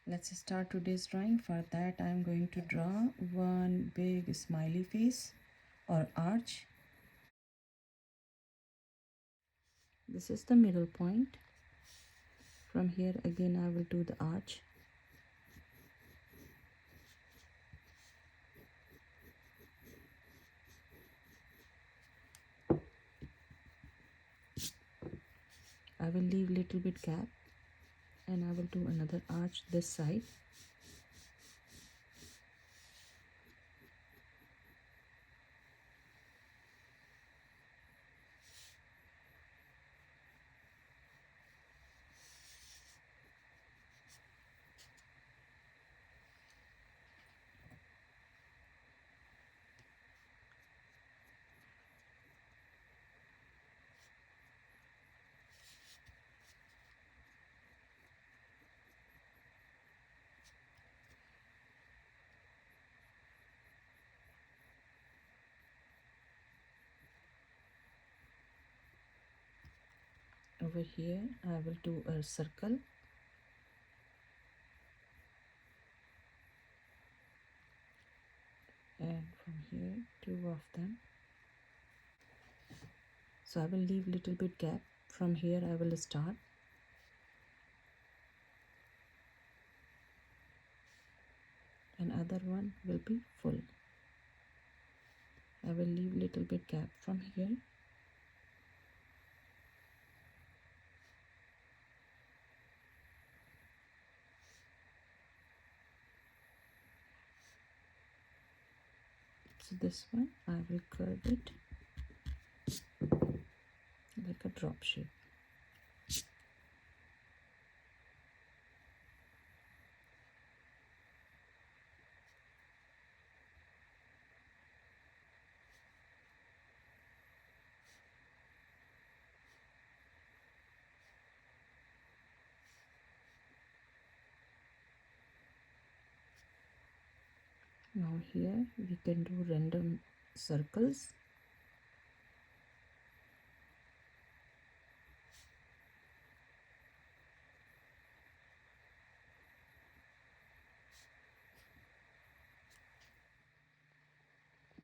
Let's start today's drawing. For that I am going to draw one big smiley face or arch. This is the middle point. From here again I will do the arch. I will leave little bit gap and I will do another arch this side. Over here I will do a circle and from here two of them. So I will leave little bit gap. From here I will start. And other one will be full. I will leave little bit gap from here. So this one I will curve it like a drop shape. Now here we can do random circles.